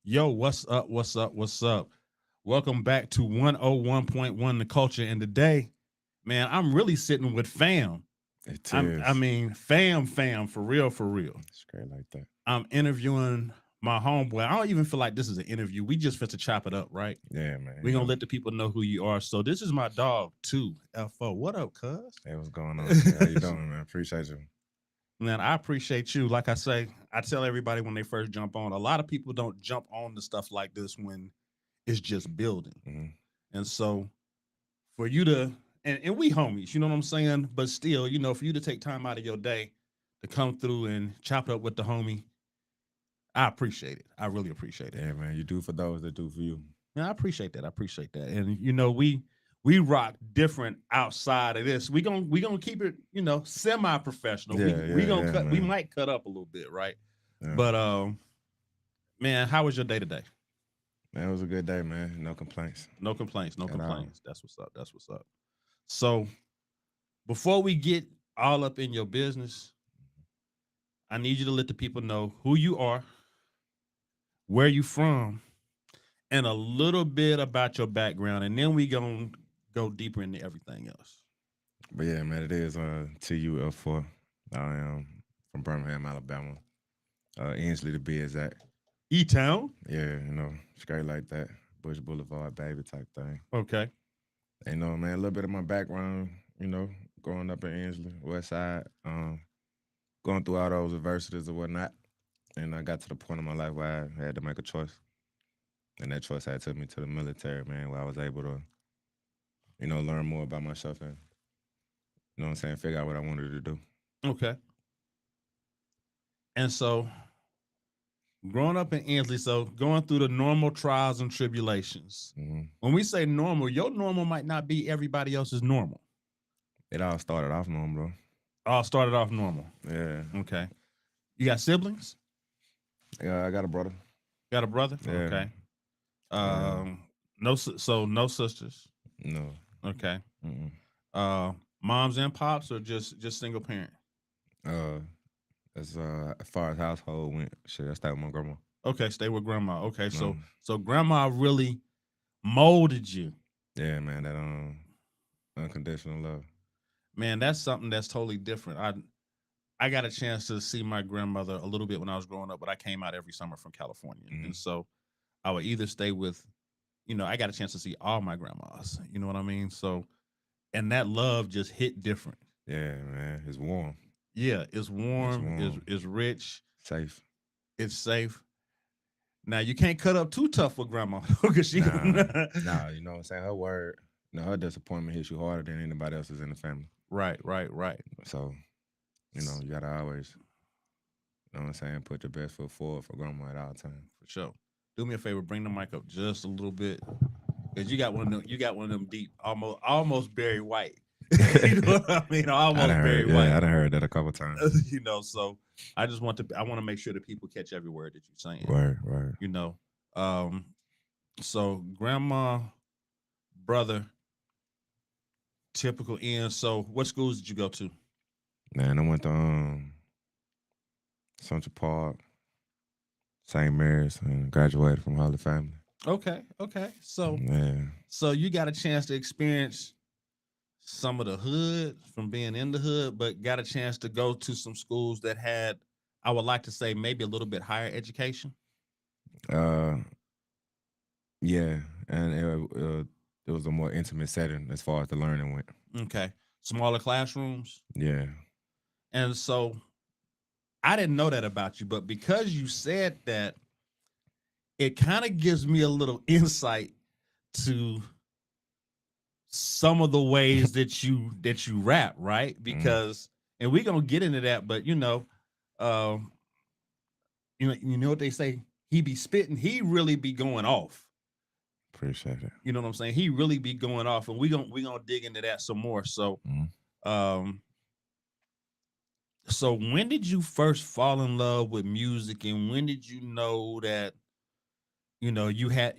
Yo, what's up? What's up? What's up? Welcome back to 101.1 The Culture. And today, man, I'm really sitting with fam. It I is. mean, fam, for real, for real. It's great like that. I'm interviewing my homeboy. I don't even feel like this is an interview. We just fit to chop it up, right? Yeah, man. We're gonna let the people know who you are. So this is my dog, too. FO. What up, Hey, what's going on, T? How you cuz? doing, man? Appreciate you. Man, I appreciate you. Like I say, I tell everybody when they first jump on, a lot of people don't jump on to stuff like this when it's just building. hmm And so for you to and we homies, you know what I'm saying? But still, for you to take time out of your day to come through and chop it up with the homie, I appreciate it. I really appreciate it. Yeah, man. You do for those that do for you. Yeah, I appreciate that. I appreciate that. And we rock different outside of this. We gonna keep it, semi professional. Yeah, We yeah, gonna yeah, cut. We man. might cut up a little bit, right? Yeah. But man, how was your day today? Man, it was a good day, man. No complaints No complaints. No at all. complaints. That's what's up. That's what's up. So before we get all up in your business, I need you to let the people know who you are, where you from, and a little bit about your background, and then we gonna go deeper into everything else. But yeah, man, it is TUF4. I am from Birmingham, Alabama. Ainsley to be exact. E Town. Yeah, straight like that. Bush Boulevard, baby type thing. Okay. Man, a little bit of my background, growing up in Ainsley, West Side, going through all those adversities and whatnot. And I got to the point in my life where I had to make a choice. And that choice had took me to the military, man, where I was able to, learn more about myself and, figure out what I wanted to do. Okay. And so growing up in Ansley, so going through the normal trials and tribulations. hmm When we say normal, your normal might not be everybody else's normal. It all started off normal, All started off normal. though. Yeah. Okay. You got siblings? Yeah, I got a brother. Got a brother? Yeah. Okay. Uh, Um, no, so no sisters. no. Okay. Mm-mm. Uh, moms and pops, or just single parent. Uh, as far as household went, shit, I stayed with my grandma. Okay, stay with grandma. Okay, so Um, so grandma really molded you. yeah, man, that unconditional love. Man, that's something that's totally different. I got a chance to see my grandmother a little bit when I was growing up, but I came out every summer from California, and hmm so I would either stay with, I got a chance to see all my grandmas. You know what I mean? So, and that love just hit different. Yeah, man, it's warm. Yeah, it's It's warm, warm, is rich, safe. it's safe. Now you can't cut up too tough with grandma because she Nah, gonna nah, you know what I'm saying? Her word, her disappointment hits you harder than anybody else's in the family. right, right, right. So, you gotta always, what I'm saying, put your best foot forward for grandma at all times. For sure. Do me a favor, bring the mic up just a little bit, because you got one of them. You got one of them deep, almost Barry White. You know what I mean? Almost Barry I White. done heard that a couple times. So I want to make sure that people catch every word that you're saying. Word, word. You know, um, so grandma, brother, typical end. So what schools did you go to? Man, I went to Central Park, St. Mary's, and graduated from Holy Family. Okay, okay. Yeah. So you got a chance to experience some of the hood from being in the hood, but got a chance to go to some schools that had, I would like to say, maybe a little bit higher education. Uh, yeah, and it was a more intimate setting as far as the learning went. Okay, smaller classrooms. Yeah. And so I didn't know that about you, but because you said that, it kind of gives me a little insight to some of the ways that you rap, right? Mm, Because and we're gonna get into that, but um, you know what they say, he be spitting, he really be going off. appreciate it. You know what I'm saying? He really be going off, and we gonna dig into that some more. Mm. Um, so when did you first fall in love with music, and when did you know that you had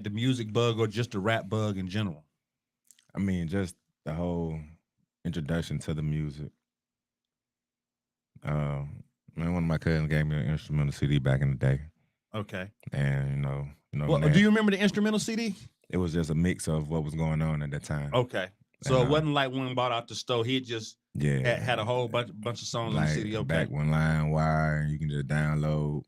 the music bug or just the rap bug in general? I mean, just the whole introduction to the music. Uh, Man, one of my cousins gave me an instrumental CD back in the day. Okay. and Well, do you remember the instrumental CD? it was just a mix of what was going on at that time. Okay. So And it wasn't like one bought out the store. He just had a yeah, whole bunch of songs on the like CD. Okay. back when LimeWire, you can just download.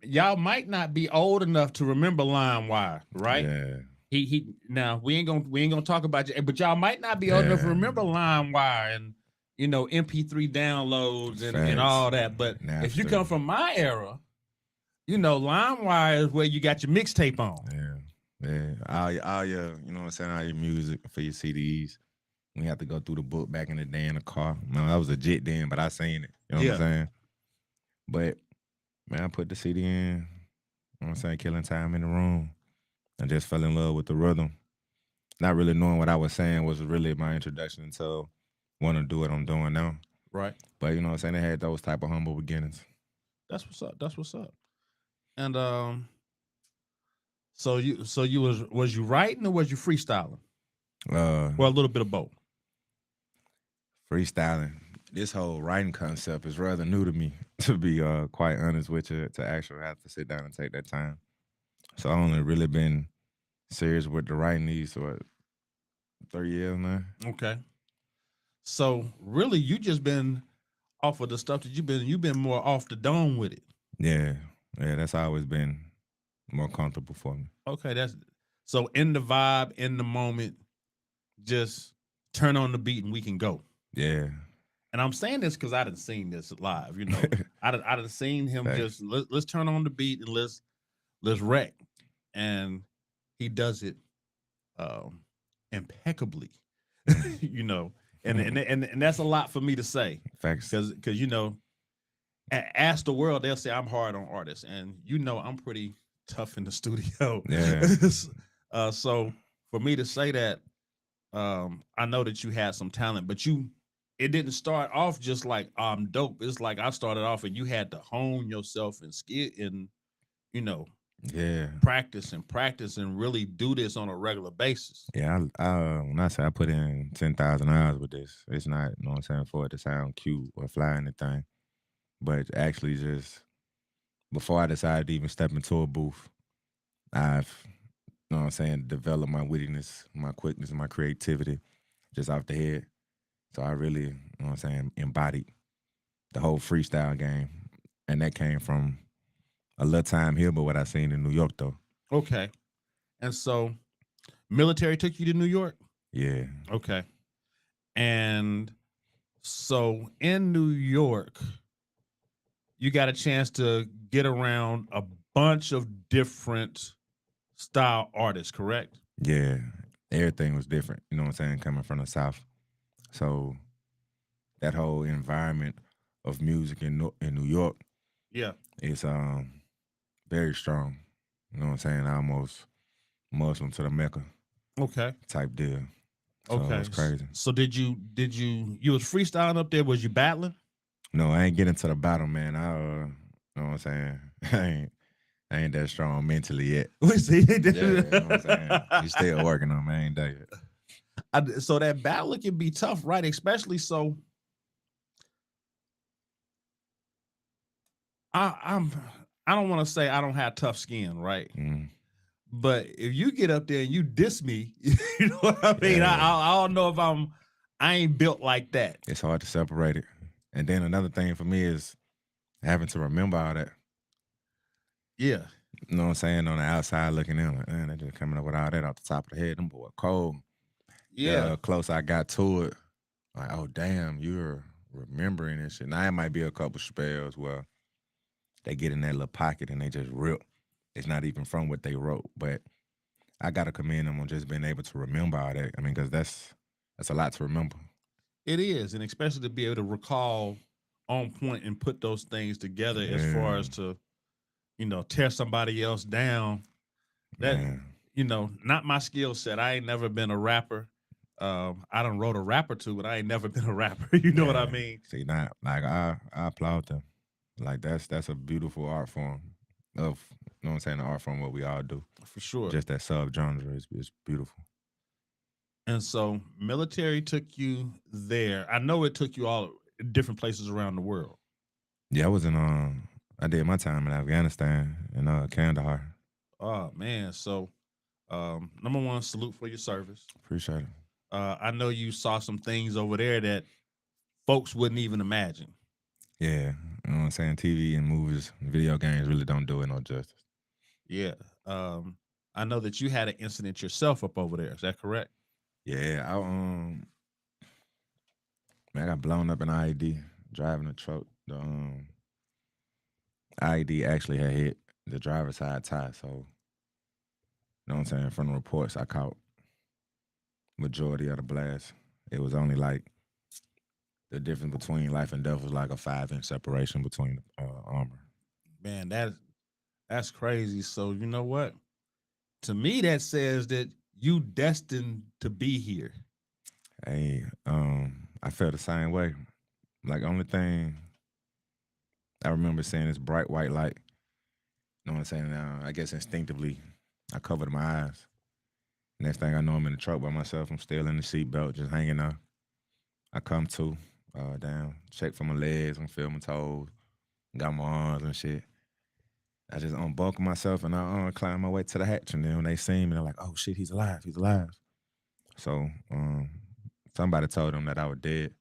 Y'all might not be old enough to remember LimeWire, right? Yeah, He now we ain't gonna talk about you, but y'all might not be old enough to yeah, remember LimeWire and MP3 downloads and facts. all that. But if you Napster. come from my era, LimeWire is where you got your mixtape on. Yeah. All your, you know what I'm saying, all your music for your CDs. We have to go through the book back in the day in the car. Man, I was legit then, but I seen it. You know what I'm saying? But man, I put the CD in, you know what I'm saying, killing time in the room. I just fell in love with the rhythm. Not really knowing what I was saying was really my introduction to want to do what I'm doing now. Right. But you know what I'm saying, they had those type of humble beginnings. That's what's up. That's what's up. And so you was you writing or was you freestyling? Uh, Well, a little bit of both. freestyling. This whole writing concept is rather new to me, to be quite honest with you, to actually have to sit down and take that time. So I only really been serious with the writing these 3 years now. Okay. So really, you just been off of the stuff that you've been more off the dome with it. Yeah, that's always been more comfortable for me. Okay, that's so in the vibe, in the moment, just turn on the beat and we can go. Yeah, And I'm saying this because I didn't seen this live. I done seen him Thanks. just let's turn on the beat and let's wreck, and he does it impeccably. you know, and that's a lot for me to say Facts. because ask the world, they'll say I'm hard on artists, and I'm pretty tough in the studio. Yeah. So for me to say that, I know that you had some talent, but it didn't start off just like I'm dope. It's like I started off and you had to hone yourself and skill and you know Yeah. practice and really do this on a regular basis. Yeah, when I say I put in 10,000 hours with this, it's not, you know what I'm saying, for it to sound cute or fly anything, but actually just before I decided to even step into a booth, I've, you know what I'm saying, developed my wittiness, my quickness, my creativity just off the head. So I really, you know what I'm saying, embodied the whole freestyle game. And that came from a little time here, but what I seen in New York though. Okay. And so military took you to New York? Yeah. Okay. And so in New York, you got a chance to get around a bunch of different style artists, correct? Yeah. Everything was different, you know what I'm saying, coming from the South. So that whole environment of music in New York Yeah. is very strong. You know what I'm saying? Almost Muslim to the Mecca Okay. type deal. So Okay. it's crazy. So did you was freestyling up there? Was you battling? No, I ain't getting to the battle, man. You know what I'm saying? I ain't that strong mentally yet. See, Yeah, you know what I'm saying? You still working on me. I ain't there yet. So that battle can be tough, right? Especially so. I don't want to say I don't have tough skin, right? Mm. But if you get up there and you diss me, you know what I mean? Yeah. I don't know if I ain't built like that. It's hard to separate it. And then another thing for me is having to remember all that. Yeah. You know what I'm saying? On the outside looking in, like, man, they just coming up with all that off the top of the head. Them boy cold. Yeah. The close I got to it, like, oh damn, you're remembering this shit. Now it might be a couple spells where they get in that little pocket and they just rip. It's not even from what they wrote, but I gotta commend them on just being able to remember all that. I mean, because that's a lot to remember. It is, and especially to be able to recall on point and put those things together as far Yeah. as to, tear somebody else down. That Man. not my skill set. I ain't never been a rapper. I done wrote a rap or two, but I ain't never been a rapper. You know what I Yeah. mean? See, not like I applaud them. Like that's a beautiful art form of, you know what I'm saying, the art form what we all do. For sure. Just that subgenre is beautiful. And so military took you there. I know it took you all different places around the world. Yeah, I was in I did my time in Afghanistan in Kandahar. Oh man. So number one, salute for your service. Appreciate it. I know you saw some things over there that folks wouldn't even imagine. Yeah, you know what I'm saying? TV and movies, video games really don't do it no justice. Yeah. Um, I know that you had an incident yourself up over there. Is that correct? Yeah, man, I got blown up in IED driving a truck. The IED actually had hit the driver's side tire. So, you know what I'm saying? From the reports, I caught majority of the blast. It was only like the difference between life and death was like a 5 inch separation between the armor. Man, that's crazy. So you know what? To me, that says that you destined to be here. Hey, I felt the same way. Like only thing I remember seeing this bright white light. You know what I'm saying? I guess instinctively, I covered my eyes. Next thing I know, I'm in the truck by myself. I'm still in the seatbelt, just hanging out. I come to, down, check for my legs, I'm feeling my toes, got my arms and shit. I just unbuckle myself and I climb my way to the hatch. And then when they see me, they're like, "Oh shit, he's alive, he's alive." So somebody told them that I was dead.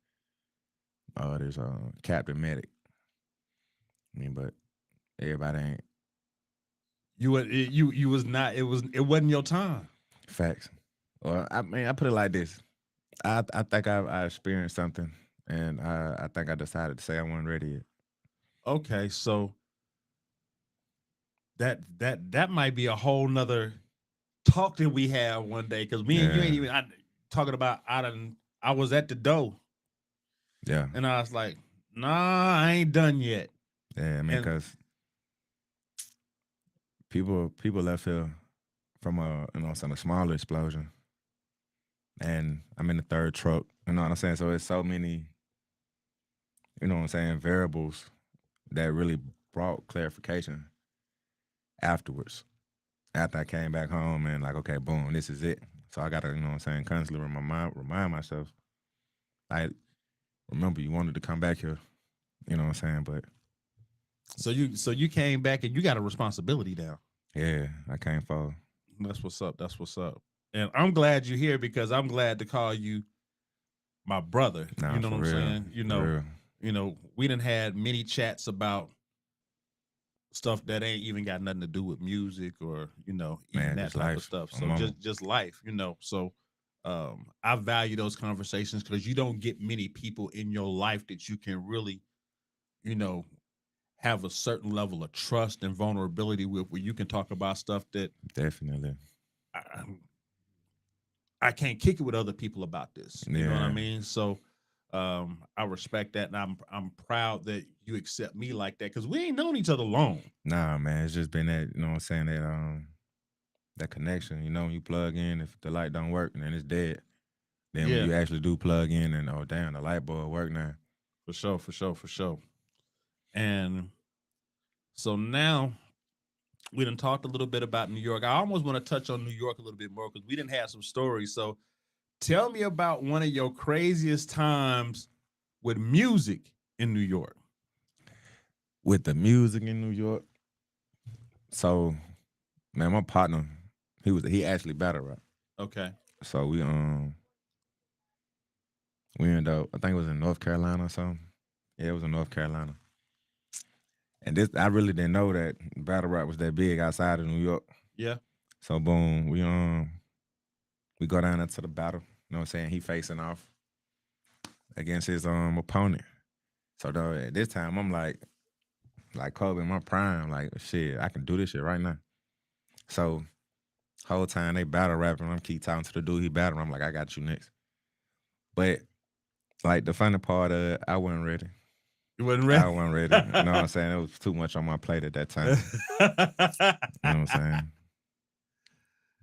There's Captain Medic. I mean, but everybody ain't You was not. It wasn't your time. facts. Well, I mean, I put it like this. I think I experienced something, and I think I decided to say I wasn't ready yet. Okay, so that might be a whole nother talk that we have one day because me and you Yeah, ain't even talking about. I was at the door yeah, and I was like, nah, I ain't done yet. yeah. I mean, And cause people left here from a smaller explosion, and I'm in the third truck. You know what I'm saying? So it's so many, you know what I'm saying, variables that really brought clarification afterwards. After I came back home and like, okay, boom, this is it. So I gotta, you know what I'm saying, constantly remind myself, like, remember you wanted to come back here, you know what I'm saying? But so you came back and you got a responsibility now. yeah, I can't fall. That's what's up. That's what's up. And I'm glad you're here because I'm glad to call you my brother. You Nah, know what for I'm real. saying? For real. We done had many chats about stuff that ain't even got nothing to do with music or even Man, that just type of life. stuff. My So mama. just life. So I value those conversations because you don't get many people in your life that you can really you know have a certain level of trust and vulnerability with, where you can talk about stuff that Definitely. I, I can't kick it with other people about this. You know what I Yeah. mean? So I respect that, and I'm proud that you accept me like that because we ain't known each other long. Nah, man, it's just been that, you know what I'm saying, that connection. You know, when you plug in, if the light don't work, then it's dead. Then when Yeah, you actually do plug in and oh damn, the light bulb work now. for sure, for sure, for sure. And so now we done talked a little bit about New York. I almost want to touch on New York a little bit more because we didn't have some stories. So tell me about one of your craziest times with music in New York. With the music in New York. So, man, my partner, he actually battle rap. Okay. So we ended up, I think it was in North Carolina or something. Yeah, it was in North Carolina. And this I really didn't know that battle rap was that big outside of New York. Yeah. So boom, we go down there to the battle. You know what I'm saying? He facing off against his opponent. So though at this time I'm like Kobe in my prime, like shit, I can do this shit right now. So whole time they battle rapping, I'm keep talking to the dude he battled. I'm like, I got you next. But like the funny part of it, I wasn't ready. You wasn't I ready. wasn't ready. You know what I'm saying? It was too much on my plate at that time. You know what I'm saying?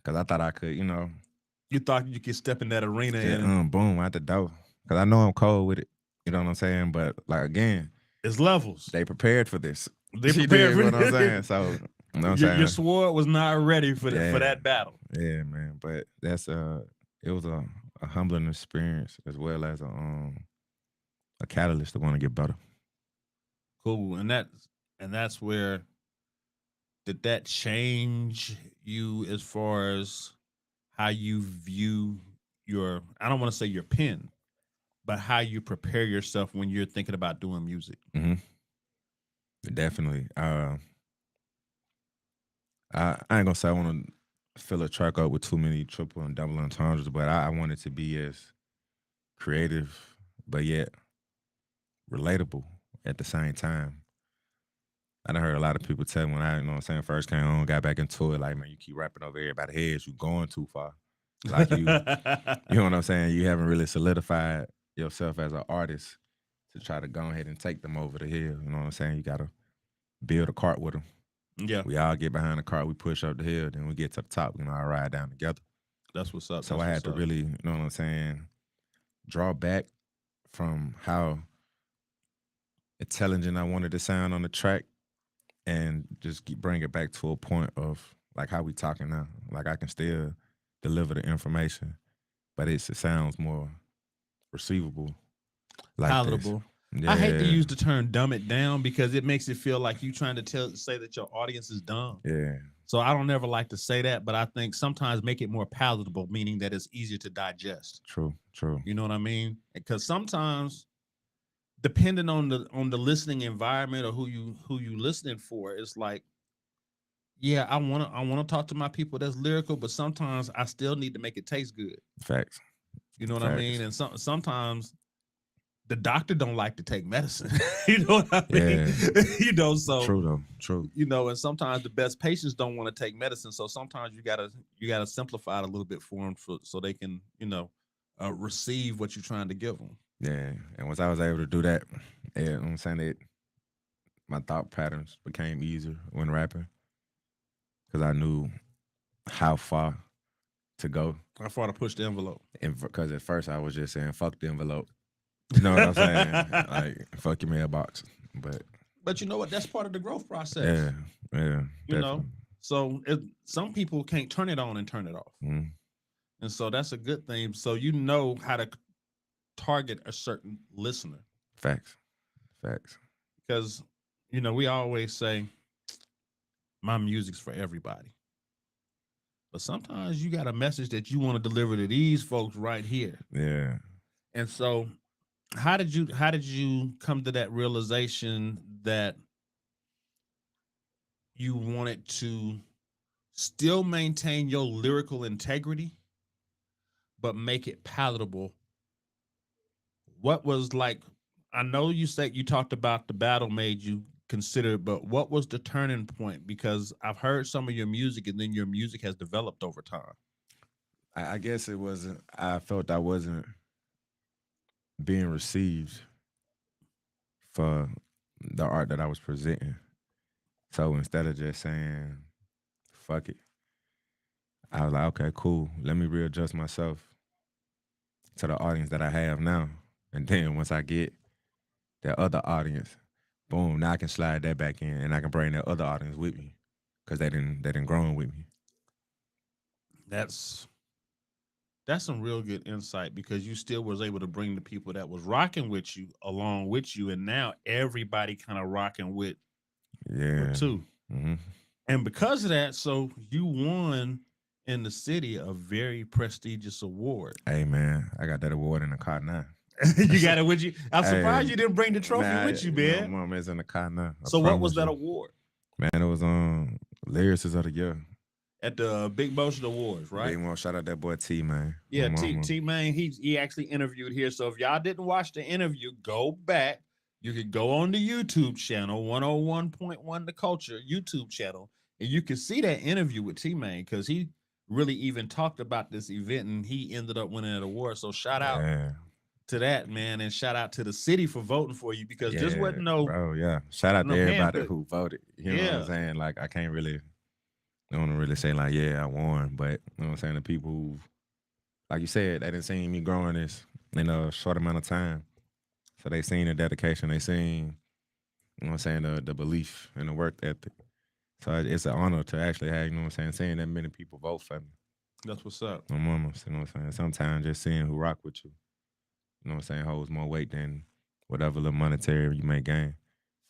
Cause I thought I could, You thought you could step in that arena just and boom out the door. Cause I know I'm cold with it. You know what I'm saying? But like again, it's levels. they prepared for this. They She prepared did for what I'm saying. it. So you know what I'm Your saying? sword was not ready for for Yeah. that battle. Yeah, man. But that's it was a humbling experience as well as a catalyst to want to get better. Cool. And that's where did that change you as far as how you view your, I don't want to say your pen, but how you prepare yourself when you're thinking about doing music? Hmm. Definitely. I ain't gonna say I want to fill a track up with too many triple and double entendres, but I want it to be as creative, but yet relatable at the same time. I done heard a lot of people tell me when I, first came on, got back into it, like, man, you keep rapping over everybody's heads, you going too far. Like you know what I'm saying? You haven't really solidified yourself as an artist to try to go ahead and take them over the hill. You know what I'm saying? You gotta build a cart with them. Yeah, We all get behind the cart, we push up the hill, then we get to the top, all ride down together. that's what's up. So That's I what's had to up. really, you know what I'm saying, draw back from how intelligent I wanted to sound on the track and just bring it back to a point of like how we talking now. Like I can still deliver the information, but it sounds more receivable like this. Palatable. I hate to Yeah, use the term dumb it down because it makes it feel like you trying to say that your audience is dumb. yeah, So I don't ever like to say that, but I think sometimes make it more palatable, meaning that it's easier to digest. true, true. You know what I mean? Because sometimes, depending on the listening environment or who you listening for, it's like, yeah, I wanna talk to my people that's lyrical, but sometimes I still need to make it taste good. Facts, You know what I mean? facts. And sometimes the doctor don't like to take medicine. You know what I mean? Yeah, So true though, true. and sometimes the best patients don't want to take medicine. So sometimes you gotta simplify it a little bit for them so they can receive what you're trying to give them. Yeah, and once I was able to do that, yeah, you know what I'm saying, my thought patterns became easier when rapping because I knew how far to go. I far to push the envelope. And because at first I was just saying, fuck the envelope. You know what I'm saying? Like, fuck your mailbox. But But you know what? That's part of the growth process. yeah, yeah, You know, definitely. so some people can't turn it on and turn it off, Mm, and so that's a good thing. So you know how to target a certain listener facts, facts. because we always say my music's for everybody, but sometimes you got a message that you want to deliver to these folks right here. Yeah. And so how did you come to that realization that you wanted to still maintain your lyrical integrity but make it palatable? What was like, I know you said you talked about the battle made you consider, but what was the turning point? Because I've heard some of your music and then your music has developed over time. I guess it wasn't, I felt I wasn't being received for the art that I was presenting. So instead of just saying, fuck it, I was like, okay, cool. Let me readjust myself to the audience that I have now. And then once I get that other audience, boom, now I can slide that back in and I can bring that other audience with me because they didn't grown with me. That's that's some real good insight because you still was able to bring the people that was rocking with you along with you, and now everybody kind of rocking with her Yeah. too. Hmm. And because of that, so you won in the city a very prestigious award. Hey man, I got that award in the car now. You got it with you. I'm Hey surprised you didn't bring the trophy man, with you, my man. mom is in the car now. I So what was promise that you. award? Man, it was lyricist of the year. At the Big Motion Awards, right? Big more shout out that boy T man. My Yeah, mama. T Man, he actually interviewed here. So if y'all didn't watch the interview, go back. You could go on the YouTube channel, 101.1 The Culture YouTube channel, and you can see that interview with T Man because he really even talked about this event and he ended up winning an award. So shout out Yeah. to that, man, and shout out to the city for voting for you because this Yeah, wasn't no bro. Yeah. Shout out to everybody handpick. who voted. You know what I'm Yeah, saying? Like I can't really I don't really say like, yeah, I won, but you know what I'm saying? The people who, like you said, they didn't see me growing this in a short amount of time. So they seen the dedication, they seen, you know what I'm saying, the belief and the work ethic. So it's an honor to actually have, you know what I'm saying, seeing that many people vote for me. that's what's up. My mama, you know what I'm saying? Sometimes just seeing who rock with you, you know what I'm saying, holds more weight than whatever little monetary you may gain.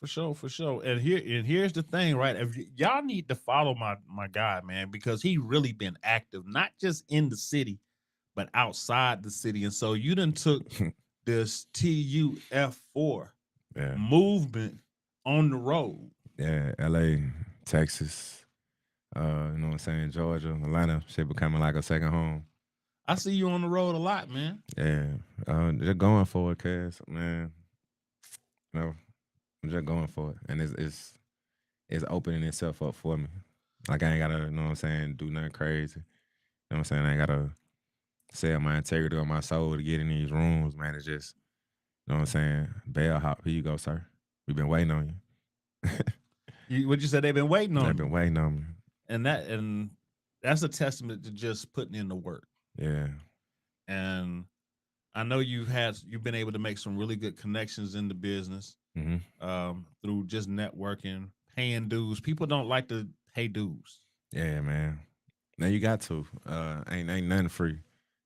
For sure, for sure. And here's the thing, right? If y'all need to follow my guy, man, because he really been active, not just in the city, but outside the city. And so you done took this TUF4 Yeah, movement on the road. yeah. LA, Texas, you know what I'm saying, Georgia, Atlanta, shit becoming like a second home. I see you on the road a lot, man. Yeah, they're going for it, cuz man, you know, I'm just going for it, and it's opening itself up for me. Like I ain't gotta, you know what I'm saying, do nothing crazy. You know what I'm saying? I ain't gotta sell my integrity or my soul to get in these rooms, man. It's just, you know what I'm saying, bellhop. Here you go, sir. We've been waiting on you. What you said they've been waiting They've on been you, waiting on me. and that's a testament to just putting in the work. Yeah. And I know you've been able to make some really good connections in the business hmm through just networking, paying dues. People don't like to pay dues. Yeah, man. Now you got to. Ain't nothing free,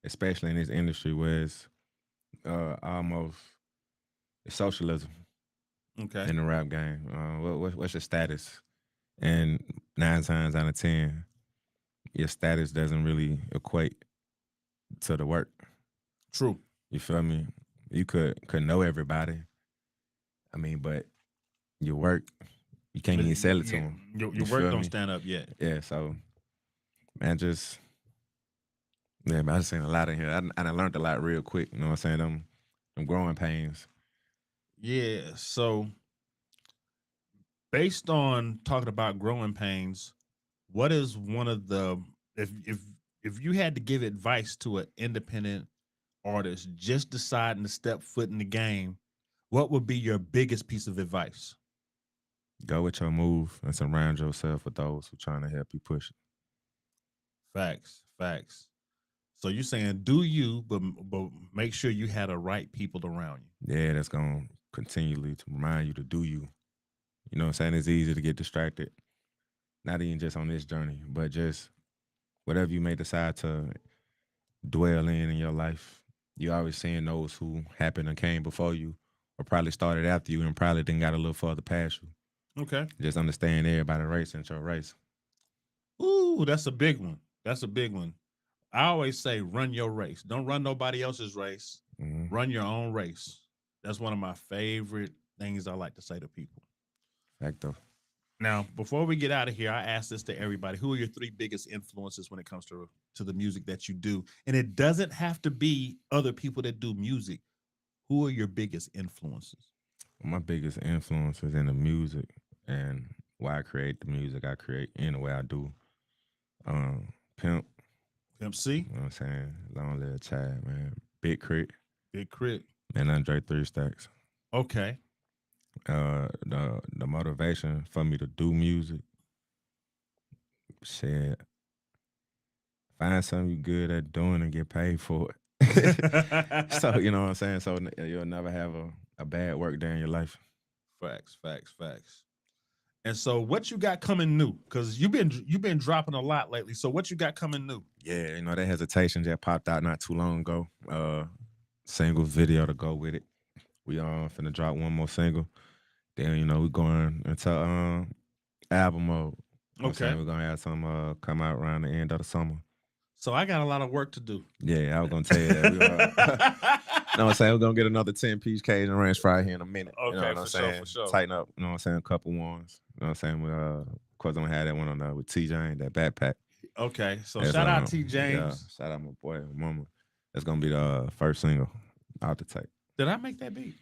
especially in this industry where it's almost it's socialism Okay, in the rap game. What's your status? And 9 times out of 10, your status doesn't really equate to the work. true. You feel me? You could know everybody. I mean, but your work, you can't even sell it to them. Your You work feel don't me? stand up yet. Yeah. So man, just yeah, man, I just seen a lot in here. I learned a lot real quick. You know what I'm saying? Them growing pains. Yeah. So based on talking about growing pains, what is one of the if you had to give advice to an independent artist just deciding to step foot in the game, what would be your biggest piece of advice? Go with your move and surround yourself with those who trying to help you push it. Facts, facts. So you're saying do you, but make sure you had the right people around you. Yeah, that's gonna continually to remind you to do you. You know what I'm saying? It's easy to get distracted. Not even just on this journey, but just whatever you may decide to dwell in your life. You always seeing those who happened and came before you or probably started after you and probably didn't got a little further past you. Okay. Just understand everybody race ain't your race. Ooh, that's a big one. That's a big one. I always say run your race. Don't run nobody else's race. Mm-hmm. Run your own race. That's one of my favorite things I like to say to people. Fact though. Now, before we get out of here, I ask this to everybody. Who are your three biggest influences when it comes to the music that you do? And it doesn't have to be other people that do music. Who are your biggest influences? My biggest influence is in the music and why I create the music I create in the way I do. Pimp, Pimp C, you know what I'm saying? Long Live Chad, man. Big Crit, Big Crit. and Andre Three Stacks. Okay. The motivation for me to do music, shit, find something you good at doing and get paid for it. So you know what I'm saying. So you'll never have a bad work day in your life. Facts, facts, facts. And so, what you got coming new? Because you've been dropping a lot lately. So, what you got coming new? Yeah, you know that hesitation that popped out not too long ago. Single video to go with it. We finna drop one more single. Then you know we going into album mode. You know what I'm saying? Okay. We're gonna have some come out around the end of the summer. So, I got a lot of work to do. Yeah, I was gonna tell you that. Know what I'm saying? We're gonna get another 10-piece Cajun ranch fry here in a minute. You know Okay, what I'm for sure, saying? for sure. Tighten up, you know what I'm saying? A couple ones. You know what I'm saying? We of course I'm gonna have that one on with T Jane, that backpack. Okay. So, That's, shout out T yeah, James. shout out my boy, mama. That's gonna be the first single out the tape. Did I make that beat?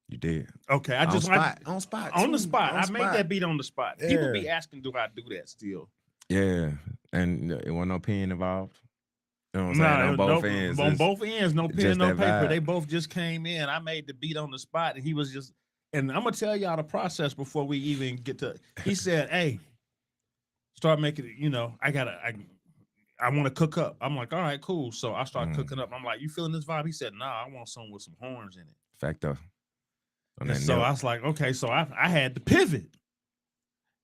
You did. Okay. I On just spot. On spot. on the too. spot. On I made spot. that beat on the spot. People be Yeah. asking, do I do that still? Yeah. And it wasn't no pen involved. You know what I'm saying? No, On both ends. on It's both ends, no pen, just no that paper. vibe. They both just came in. I made the beat on the spot, and he was just. And I'm gonna tell y'all the process before we even get to. He said, "Hey, start making it. I want to cook up." I'm like, "All right, cool." So I start cooking up. I'm like, "You feeling this vibe?" He said, "Nah, I want something with some horns in it." Facto. On And that so note. I was like, "Okay." So I had to pivot,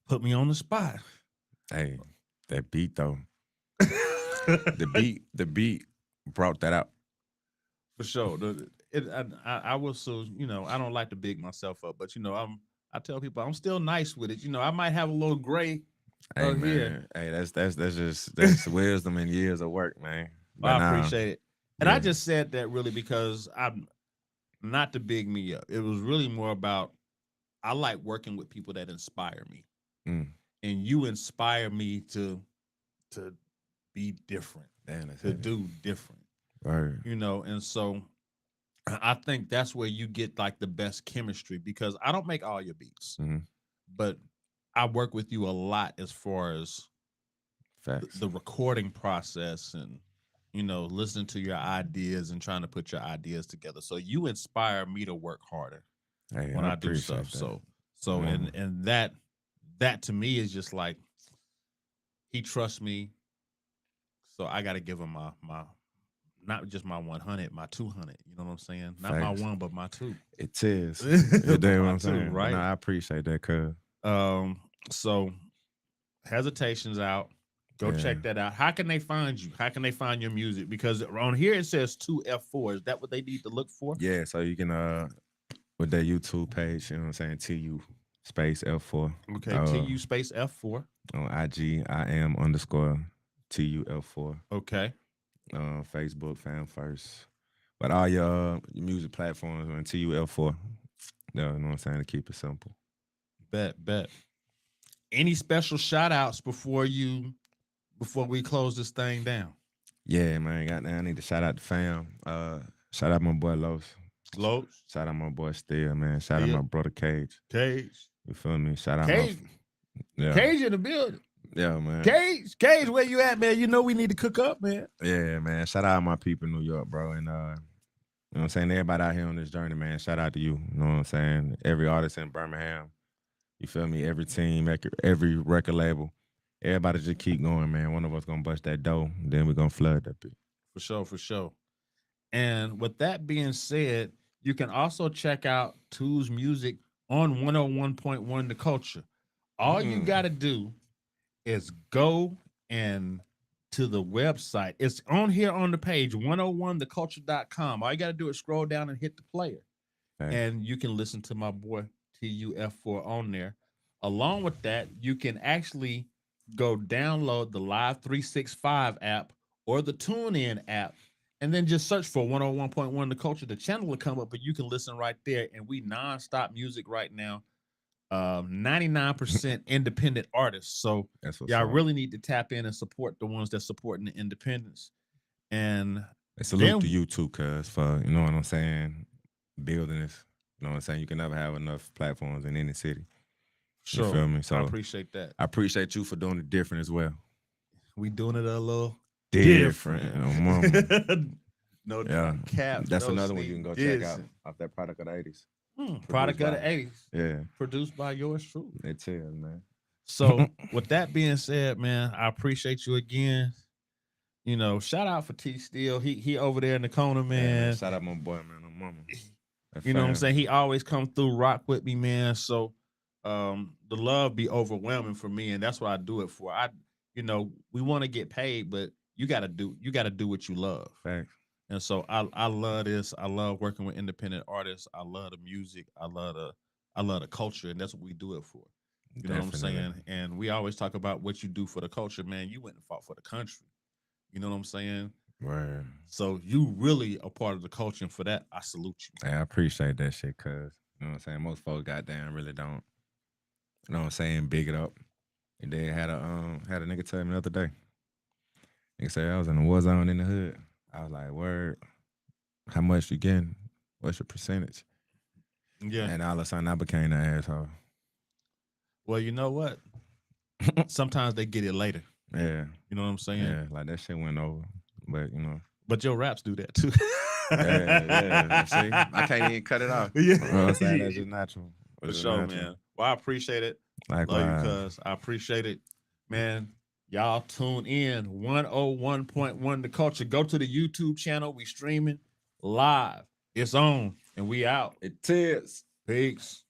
put me on the spot. Hey, that beat though. The beat brought that out. For sure. I was so I don't like to big myself up, but I tell people I'm still nice with it. You know, I might have a little gray Hey here. man, hey, that's wisdom and years of work, man. But I now, appreciate it. And I yeah, just said that really because I'm not to big me up. It was really more about I like working with people that inspire me. mm, And you inspire me to be different, damn, that's to heavy. do different. Right. You know, and so I think that's where you get like the best chemistry because I don't make all your beats, Mm-hmm. but I work with you a lot as far as Facts. the recording process and listening to your ideas and trying to put your ideas together. So you inspire me to work harder Hey, when I I do stuff. appreciate that. So Mama. and that to me is just like he trusts me, so I got to give him my not just my 100, my 200. You know what I'm saying? Not my Facts. one, but my two. It is. You But know what my I'm two, saying? But no, right? I appreciate that, cuz. So hesitations out. Go Yeah. check that out. How can they find you? How can they find your music? Because on here it says 2F4. Is that what they need to look for? Yeah, so you can with that YouTube page, you know what I'm saying? TU space F4. Okay, TU space F4. On IG, I am underscore TUF4. Okay. Facebook, Fan First. But all your music platforms on TUF4. You know what I'm saying? To keep it simple. Bet. Any special shout outs before we close this thing down? Yeah, man. Goddamn, I need to shout out the fam. Shout out my boy Los. Los, Shout out my boy Steele, man. Shout out Steele, my brother Cage. Cage. You feel me? Shout out Cage. yeah. Cage in the building. Yeah, man. Cage, where you at, man? You know we need to cook up, man. Yeah, man. Shout out my people in New York, bro. And you know what I'm saying? Everybody out here on this journey, man. Shout out to you. You know what I'm saying? Every artist in Birmingham. You feel me? Every team, every record label. Everybody just keep going, man. One of us gonna bust that dough, then we're gonna flood that bitch. For sure. And with that being said, you can also check out Two's music on 101.1 The Culture. All you got to do is go and to the website. It's on here on the page, 101theculture.com. All you got to do is scroll down and hit the player. Hey. And you can listen to my boy TUF4 on there. Along with that, you can actually go download the Live 365 app or the TuneIn app and then just search for 101.1 The Culture. The channel will come up, but you can listen right there. And we nonstop music right now. 99% independent artists. So y'all really need to tap in and support the ones that supporting the independents. And salute to you too, cuz, for, you know what I'm saying, building this. You know what I'm saying? You can never have enough platforms in any city. Sure. You feel me? So I appreciate that. I appreciate you for doing it different as well. We doing it a little different. No cap. That's another one you can go check out off that Product of the 80s. Product of the 80s. Yeah. Produced by yours truly. It is, man. So with that being said, man, I appreciate you again. You know, shout out for T Steele. He over there in the corner, man. Yeah, shout out my boy, man. I'm mama. You know what I'm saying? He always come through, rock with me, man. So the love be overwhelming for me, and that's what I do it for. We want to get paid, but you gotta do what you love. Thanks. And so I love this. I love working with independent artists. I love the music. I love the culture, and that's what we do it for. You know what I'm saying? And we always talk about what you do for the culture, man. You went and fought for the country. You know what I'm saying? Right. So you really a part of the culture, and for that, I salute you. Hey, I appreciate that shit, cuz, you know what I'm saying? Most folks goddamn really don't, you know what I'm saying, big it up. And they had a nigga tell me the other day. Nigga said I was in the war zone in the hood. I was like, word, how much you getting? What's your percentage? Yeah. And all of a sudden I became the asshole. Well, you know what? Sometimes they get it later. Yeah. You know what I'm saying? Yeah, like that shit went over. But, you know. But your raps do that too. yeah. See, I can't even cut it off. Yeah. You know what I'm saying? That's just natural. For sure, man. Well, I appreciate it. Likewise. Love you, cuz. I appreciate it. Man, y'all tune in. 101.1 The Culture. Go to the YouTube channel. We streaming live. It's on. And we out. It is. Peace.